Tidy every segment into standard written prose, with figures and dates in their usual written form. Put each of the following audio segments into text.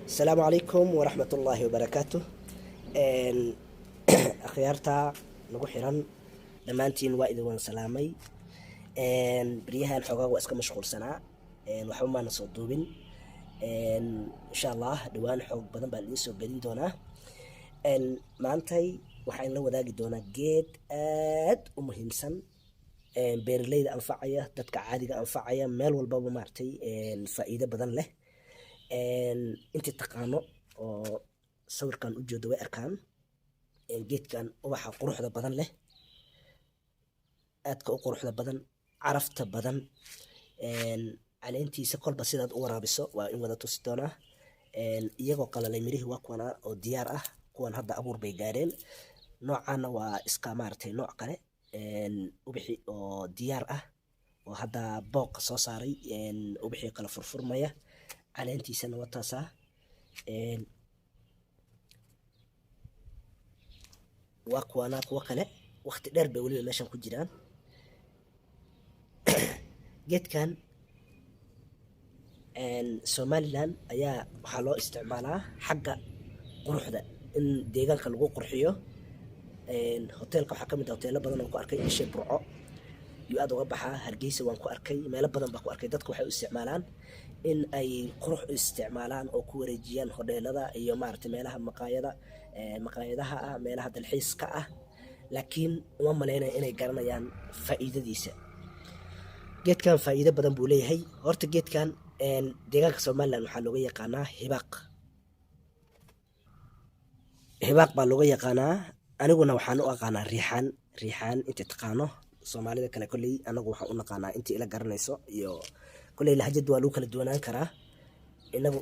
السلام عليكم ورحمة الله وبركاته. إن أخيارتا نقول حيران دمانتين وايد وان سلامي. بريها الحقوق واسكا مشغول سنة وحوما نصدوبين. إن شاء الله دوان حقوق بدن بالإنسو قدين دونا. maantay waxaan la wadaagi doonaa geed aad u muhiimsan beeraleyda anfacaya dadka caadiga anfacaya meel walbaba maartay faa'iido badan leh inta taqaano oo sawirkan u jeedo way arkaan geedkan ubaxa quruxda badan leh aadka u quruxda badan carafta badan caleentiisa kolba sidaad u waraabiso waa in wada tusi doonaa iyagoo qalalay mirihii waa kuwana oo diyaar ah kuwan hadda abuur bay gaareen noocaana waa iska maartay nooc kale ubixi oo diyaar ah oo hadda booq soo saaray ubixi kala furfurmaya caleentiisana waa taasaa waa kuwana kuwa kale waqti dheer bay weliba meeshan ku jiraan geedkan Somaliland ayaa waxaa loo isticmaalaa xagga quruxda in deegaanka lagu qurxiyo hoteelka waxaa kamid ah hoteelo badan oo ku arkay isha burco iyo aad uga baxaa hargeysa waan ku arkay meelo badan baa ku arkay dadku waxay u isticmaalaan in ay qurux u isticmaalaan oo ku wareejiyaan hoteelada iyo maaragtay meelaha maqaayadaha ah meelaha dalxiiska ah laakiin uma maleynayo inay garanayaan faa'iidadiisa geedkan faa'iido badan buu leeyahay horta geedkan deegaanka Somaliland waxaa looga yaqaanaa hibaaq baa looga yaqaanaa aniguna waxaan u aqaanaa riixaan inta taqaano Soomaalida kale kulli anagu waxaan u naqaanaa inta ila garanayso iyo kulli lahjad waa lagu kala duwanaan karaa inagu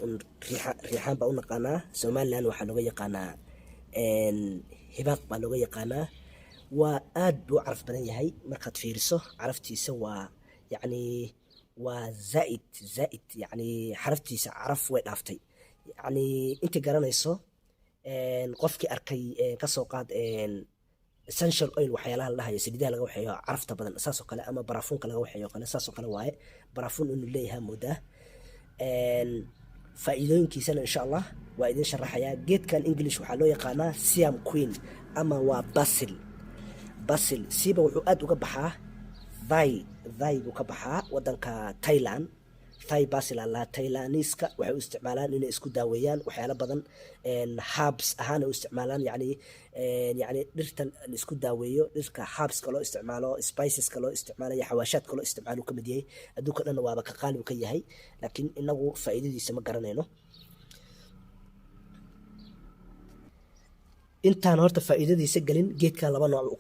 riixaan baa u naqaanaa Somaliland waxaa looga yaqaanaa hibaaq baa looga yaqaanaa waa aad buu caraf badan yahay markaad fiiriso caraftiisa waa yacni waa زائد يعني حرفتيسا عرف way dhaaftay يعني inta garanayso qofkii arkay ka soo qaad essential oil waxyaalaha la dhahayo saliidaha laga waxeeyo carafta badan saas oo kale ama barafuunka laga waxeeyo kale saas oo kale waaye barafuun inuu leeyahay moodaa faa'iidooyinkiisana insha Allah waa idin sharaxayaa geedkan English waxaa loo yaqaanaa Siam Queen ama waa basil siiba wuxuu aad uga baxaa ذاي وكبحها ودنك تايلاند ثاي باسل الله تايلانيسكا waxay u isticmaalaan inay isku daawayaan waxyaalo badan herbs ahaan u isticmaalaan yani dhirtan la isku daaweeyo dhirka herbs ka loo isticmaalo spices ka loo isticmaalo iyo xawaashaad ka loo isticmaalo kamid yahay adduunka dhan waaba ka qaali ka yahay laakiin inagu faa'iidadiisa ma garanayno intaan horta faa'iidadiisa galin geedka laba nooc u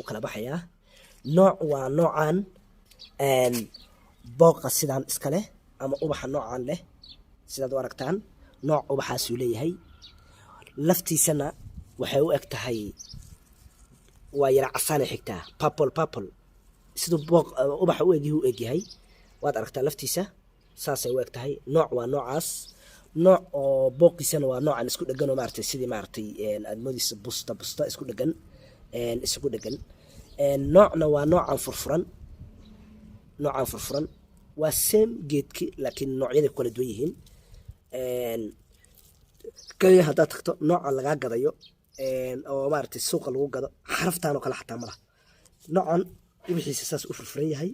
kala baxayaa nooc waa noocan booqa sidaan iska leh ama ubaxa noocan leh sidaad u aragtaan nooc ubaxaasuu leeyahay laftiisana waxay u eg tahay waa yara casaanay xigtaa purple siduu ubaxa u egyahay waad aragtaa laftiisa saasay u eg tahay nooc waa noocaas nooc oo booqiisana waa noocan isku dhegan oo maaragtay sidii maaragtay aad moodaysa busta isku dhegan noocna waa noocan furfuran waa same geedki laakiin noocyada kala duwan yihiin kaliya haddaad tagto nooca lagaa gadayo oo maaragtay suuqa lagu gado xaraftaan oo kale xataa malaha noocan ubixiisa saas u furfuran yahay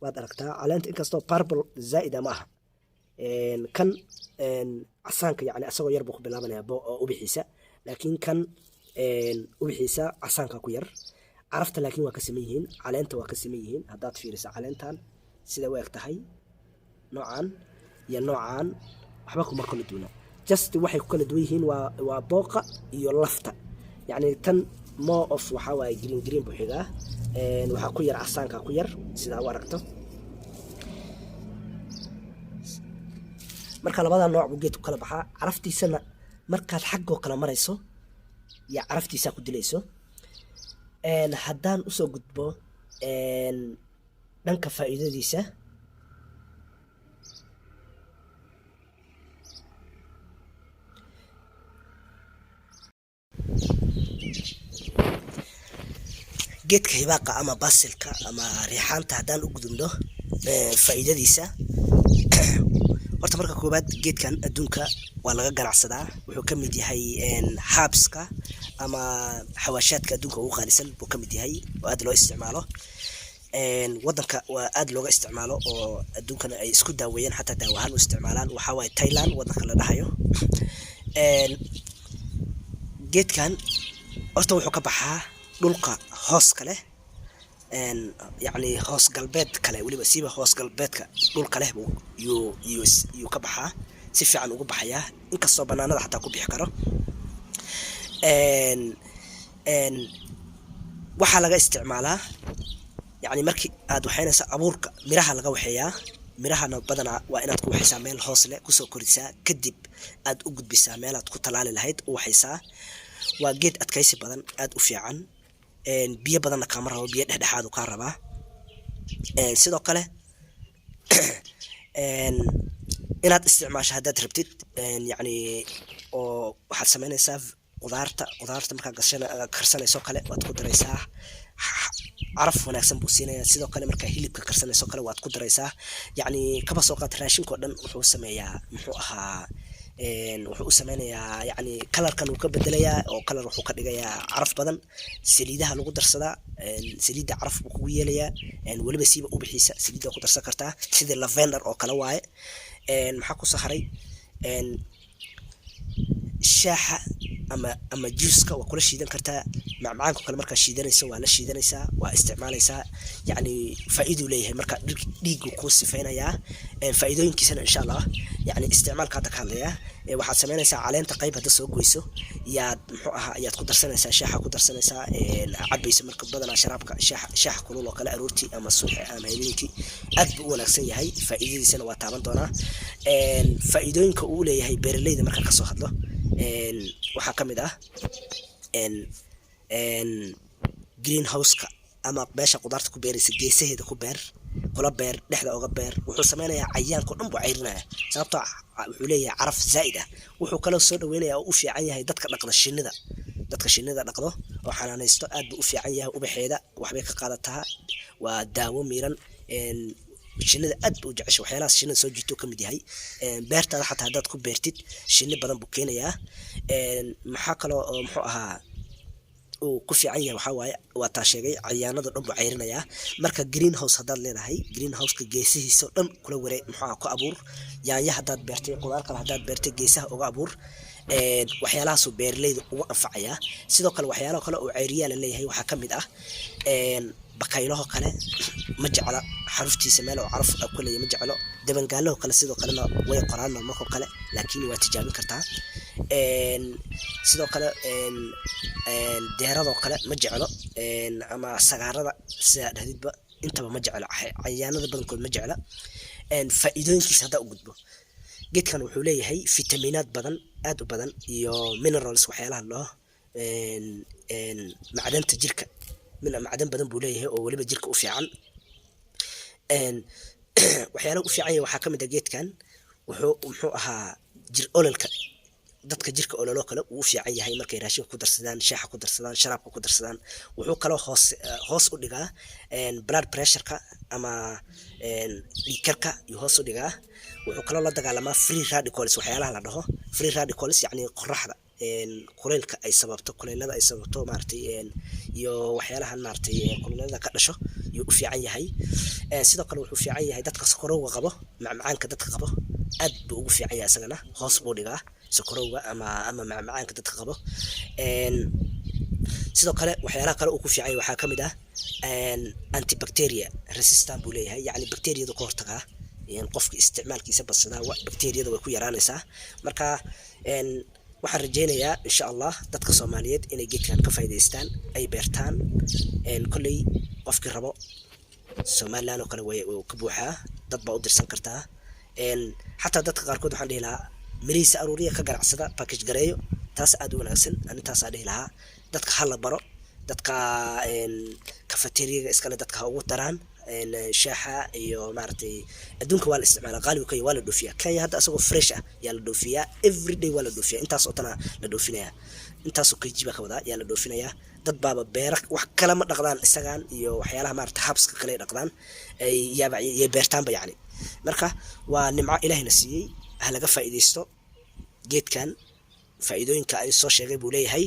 waad aragtaa caleenta inkastoo purple zaa'ida ma aha kan casaanka yani asagoo yar buu ku bilaabanaya ubixiisa laakiin kan ubixiisa casaanka ku yar carafta laakiin waa ka siman yihiin caleenta waa ka siman yihiin haddaad fiiriso caleentan sida u eg tahay noocan iyo noocan waxba kuma kala duwana just waxay ku kala duwan yihiin waa booqa iyo lafta yacni tan more of waxaa waaye green buu xigaa waxaa ku yar casaanka ku yar sidaa u aragto marka labada nooc buu geedku kala baxaa caraftiisana markaad xaggoo kala marayso iyo caraftiisaa ku dilayso haddaan usoo gudbo dhanka faa'iidadiisa geedka hibaaqa ama basilka ama riixaanta haddaan u gudubno faa'iidadiisa horta marka koobaad geedkan adduunka waa laga ganacsadaa, wuxuu ka mid yahay herbska ama xawaashaadka adduunka ugu qaalisan buu ka mid yahay oo aad loo isticmaalo. wadanka waa aad looga isticmaalo oo adduunkana ay isku daaweeyeen xataa daawo ahaan u isticmaalaan waxaa waaye Thailand wadanka la dhahayo. geedkan horta wuxuu ka baxaa dhulka hooska leh, yacni hoos galbeed kale weliba siiba hoos galbeedka dhulka leh buu yuu ka baxaa, si fiican ugu baxayaa inkastoo banaanada xataa ku bixi karo. waxaa laga isticmaalaa يعني markii aad waxaynaysa abuurka miraha laga waxeeyaa, mirahana badanaa waa inaad ku waxaysaa meel hoos leh kusoo korisaa, kadib aad u gudbisaa meel aad ku talaali lahayd u waxaysaa. waa geed adkaysi badan aad u fiican, biyo badanna kaama rabo, biyo dhexdhexaad u kaa rabaa. sidoo kale inaad isticmaasho haddaad rabtid yacni oo waxaad samaynaysaa qudaarta markaa karsanayso kale waad ku daraysaa, caraf wanaagsan buu siinayaa. sidoo kale markaa hilibka karsanayso kale waad ku daraysaa, yacni kaba soo qaad raashinkoo dhan wuxuu sameeyaa muxuu ahaa wuxuu u sameynayaa yacni kalarkan uu ka bedelayaa oo kalar wuxuu ka dhigayaa caraf badan. saliidaha lagu darsadaa, saliidda caraf buu kugu yeelayaa, weliba siiba ubixiisa saliidda ku darsan kartaa sidii lavender oo kale waaye. maxaa ku soo haray shaaxa ama juuska waa kula shiidan kartaa, macmacaanka kale markaa shiidanayso waa la shiidanaysaa, waa isticmaalaysaa. yacni faa'iiduu leeyahay marka dhiigu kuu sifaynayaa. faa'iidooyinkiisana insha allah yacni isticmaalka hadda ka hadlayaa. waxaad samaynaysaa caleenta qayb hadda soo goyso yaad muxuu ahaa ayaad ku darsanaysaa, shaaxa ku darsanaysaa, cabayso marka badanaa sharaabka shaaxa kulul oo kale aroortii ama subaxi ama habeenkii aad buu u wanaagsan yahay. faa'iidadiisana waa taaban doonaa. faa'iidooyinka uu leeyahay beeraleyda marka ka soo hadlo waxaa ka mid ah greenhouse-ka ama meesha qudaarta ku beeraysa geesaheeda ku beer, kula beer, dhexda oga beer. wuxuu sameynayaa cayayaanka oo dhan buu cayrinaya sababtoo wuxuu leeyahay caraf zaa'id ah. wuxuu kaloo soo dhaweynayaa oo u fiican yahay dadka dhaqda shinnida, dadka shinnida dhaqdo oo xanaanaysto aad buu u fiican yahay. ubaxeeda waxbay ka qaadataa, waa daawo miiran. shinnida aad buu u jeceshay, waxyaalahaas shinnida soo jiito ka mid yahay. beertaada xataa haddaad ku beertid shinni badan buu keenayaa. maxaa kaloo oo muxuu ahaa uu ku fiican yahay waxaa waaye waa taa sheegay cayayaanada dhan buu cayrinayaa. marka greenhouse haddaad leedahay, greenhouse-ka geesihiisa oo dhan kula wareeg muxuu ahaa ku abuur. yaanya haddaad beertay, qudaar kale haddaad beertay geesaha uga abuur. waxyaalahaasuu beeraleyda ugu anfacayaa. sidoo kale waxyaalaha kale oo cayriyaa la leeyahay waxaa ka mid ah bakaylaho kale ma jecla xaruftiisa, meel oo caraf ku leeyahay ma jeclo. dabangaalaho kale sidoo kalena way qoraan markoo kale, laakiin waa tijaabin kartaa. sidoo kale deeradoo kale ma jeclo, ama sagaarada sidaa dhahdidba intaba ma jeclo, cayayaanada badankood ma jecla. faa'iidooyinkiisa haddaa u gudbo, geedkan wuxuu leeyahay fitamiinaad badan aad u badan iyo minerals waxyaalaha loo macdanta jirka, macdan badan buu leeyahay oo weliba jirka u fiican. waxyaalaha u fiican yahay waxaa ka mid ah geedkan muxuu ahaa jir ololka, dadka jirka ololo kale uu fiican yahay markay raashinka ku darsadaan, shaaxa ku darsadaan, sharaabka ku darsadaan. wuxuu kaloo hoos u dhigaa blood pressure-ka ama dhiigkarka iyo hoos u dhigaa. wuxuu kaloo la dagaalamaa free radicals waxyaalaha la dhaho free radicals, yacni qoraxda kuleylka ay sababto, kuleylada ay sababto maaragtay iyo waxyaalahan maaragtay kuleylada ka dhasho yuu u fiican yahay. sidoo kale wuxuu fiican yahay dadka sokorowga qabo, macmacaanka dadka qabo aad buu ugu fiican yahay, isagana hoos buu dhigaa sokorowga ama macmacaanka dadka qabo. sidoo kale waxyaalaha kale uu ku fiican yahay waxaa ka mid ah antibacteria resistant buu leeyahay, yacni bakteeriyada ka hortagaa. qofka isticmaalkiisa badsadaa bakteeriyada way ku yaraanaysaa. marka waxaan rajeynayaa insha allah dadka Soomaaliyeed inay geedkan ka faa'iidaystaan, ay beertaan. kolley qofkii rabo Somaliland oo kale way ka buuxaa, dad baa u dirsan kartaa. xataa dadka qaarkood waxaan dhihi lahaa mirihiisa aruuriya ka ganacsada, package gareeyo, taas aad u wanaagsan. anintaasaa dhihi lahaa dadka ha la baro, dadka cafeteriaga iskale dadka ha ugu daraan shaaxa iyo maaragtay adduunka waa la isticmaalaa, qaaliga kaya waa la dhoofiyaa. kenya hadda asagoo fresh ah yaa la dhoofiyaa, everyday waa la dhoofiyaa. intaas oo tana la dhoofinayaa, intaasoo kg baa ka wadaa yaa la dhoofinayaa. dad baaba beera wax kale ma dhaqdaan isagaan iyo waxyaalaha maaragtay habska kale ay dhaqdaan, yay beertaanba yacni. marka waa nimco ilaahayna siiyey ha laga faa'iidaysto geedkan faa'iidooyinka ay soo sheegay buu leeyahay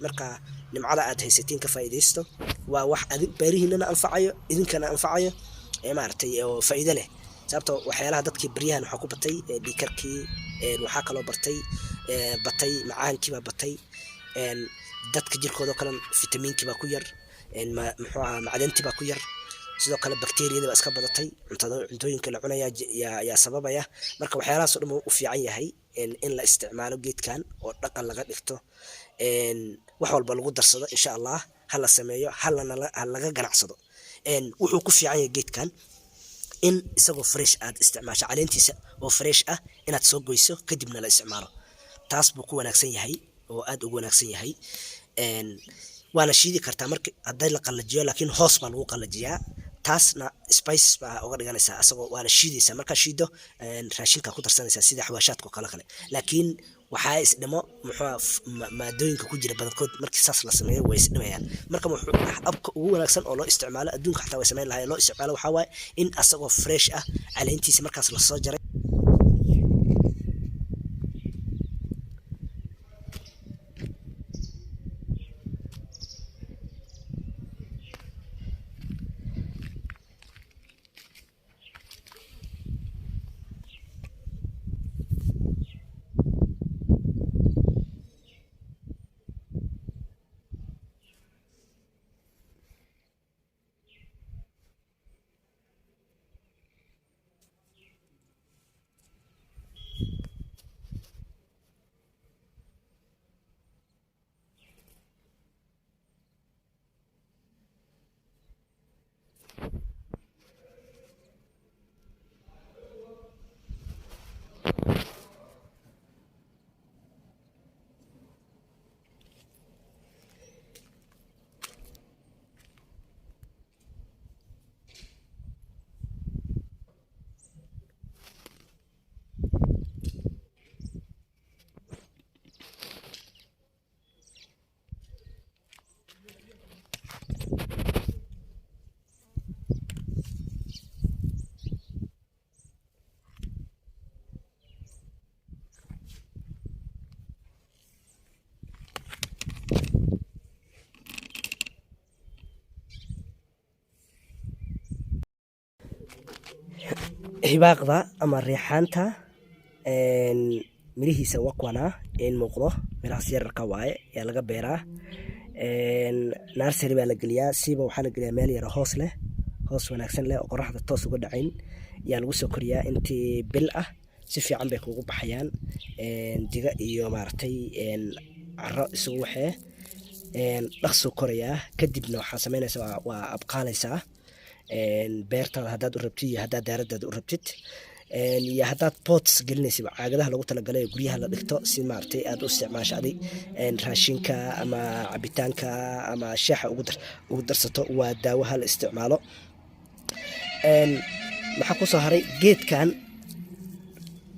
marka nimcada aad haysatiin ka faa'iidaysto waa wax beerihiinana anfacayo idinkana anfacayo maaragtay oo faa'iido leh sababtoo waxyaalaha dadkii baryahan waxaa ku batay dhiikarkii waxaa kaloo batay macaankii baa batay dadka jirkooda kale fitamiinkii baa ku yar muxuu ahaa macdantii baa ku yar sidoo kale bakteeriyada baa iska badatay cuntooyinka la cunaya yaa sababaya marka waxyaalahaas oo dhan u fiican yahay in la isticmaalo geedkan oo dhaqan laga dhigto wax walba lagu darsado insha allah ha la sameeyo ha laga ganacsado wuxuu ku fiican yahay geedkan in isagoo fresh aad isticmaasho caleentiisa oo fresh ah inaad soo goyso kadibna la isticmaalo taas buu ku wanaagsan yahay oo aad ugu wanaagsan yahay waana shiidi kartaa marka hadday la qalajiyo laakiin hoos baa lagu qalajiyaa taasna spice baa uga dhiganaysaa asagoo waana shiidaysaa markaa shiido raashinka ku darsanaysaa sida xawaashaadka oo kale laakiin waxaa isdhimo maadooyinka ku jira badankood markii saas la sameeyo way isdhimayaan marka abka ugu wanaagsan oo loo isticmaalo adduunka xataa way samayn lahaayeen loo isticmaalo waxaa waaye in asagoo fresh ah caleentiisa markaas lasoo jaray hibaaqda ama riixaanta mirihiisa waa kuwana in muuqdo mirahaas yararka waaye yaa laga beeraa nursery baa la geliyaa siiba waxaa la geliyaa meel yara hoos leh hoos wanaagsan leh oo qoraxda toos uga dhacayn yaa lagu soo koriyaa intii bil ah si fiican bay kugu baxayaan diga iyo maaragtay caro isugu waxee dhaqsoo korayaa kadibna waxaa samaynaysaa waa abqaalaysaa beertaada haddaad u rabtid iyo haddaad daaradaada u rabtid iyo haddaad pots gelinaysid caagadaha lagu talagalay guryaha la dhigto si maaragtay aad u isticmaasho adig raashinka ama cabitaanka ama shaaxa ugu darsato waa daawaha la isticmaalo maxaa kusoo haray geedkan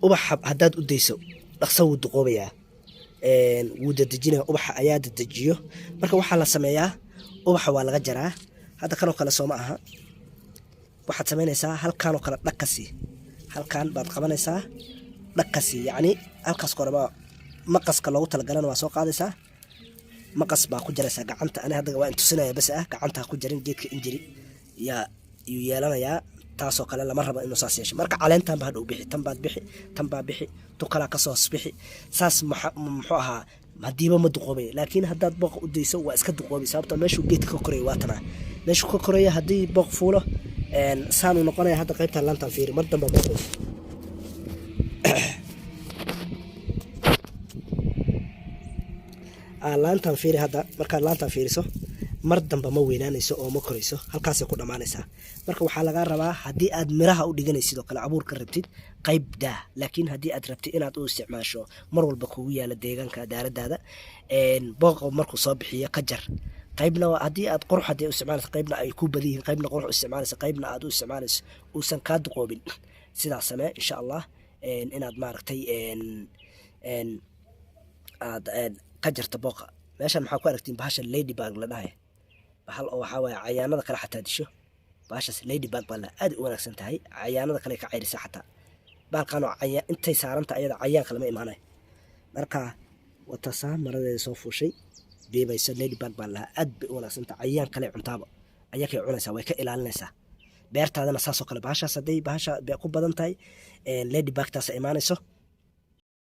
ubaxa haddaad u dayso dhaqso wuu duqoobayaa wuu dadejinaya ubaxa ayaa dadejiyo marka waxaa la sameeyaa ubaxa waa laga jaraa hadda kanoo kale soo ma aha waxaad samaynaysaa halkaanoo kale dhag ka sii halkaan baad qabanaysaa dhag ka sii yacni halkaas koreba maqaska loogu talagalana waa soo qaadaysaa maqas baa ku jaraysaa gacanta ani hadda waa intusinaya bas ah gacanta ha ku jarin geedka injiri yuu yeelanayaa taasoo kale lama rabo inuu saas yeesho marka caleentan baa hadhow bixi tan baa bixi tu kalaa kasoo hoos bixi saas muxuu ahaa hadiiba ma duqoobay laakiin haddaad booq u dayso waa iska duqoobay sababta meeshuu geedka ka koraya waa tanaa meeshuu ka koraya haddii booq fuulo saanuu noqonaya hadda qaybtan laantan fiiri mar damba ma qoys laantan fiiri hadda markaad laantan fiiriso mar damba ma weynaanayso oo ma korayso halkaasay ku dhammaanaysaa marka waxaa lagaa rabaa haddii aad miraha u dhiganaysid oo kale abuur ka rabtid qayb daa laakiin haddii aad rabtid inaad u isticmaasho mar walba kugu yaala deegaanka daaradaada booqa markuu soo bixiyo ka jar qaybna haddii aad qurux haddii u isticmaalayso qaybna ay ku badan yihiin qaybna qurux u isticmaalayso qaybna aad u isticmaalayso uusan kaa duqoobin sidaas samee insha allah inaad maaragtay aad ka jarto booqa meeshan maxaa ku aragtiin bahasha ladybug la dhahay bahal oo waxaa waaye cayaanada kale xataa disho baashaas ladybug baa la aad u wanaagsan tahay cayaanada kale ka cayrisa xataa baalkan oo cayaan intay saaranta ayada cayaan kale ma imaanay marka watasaa maradeeda soo fuushay beebaysa ladybug baa la aad bay u wanaagsan tahay cayaan kale cuntaaba ayakay cunaysaa way ka ilaalinaysaa beertaadana saasoo kale baashaas hadday baasha ku badan tahay ladybugtaas imaanayso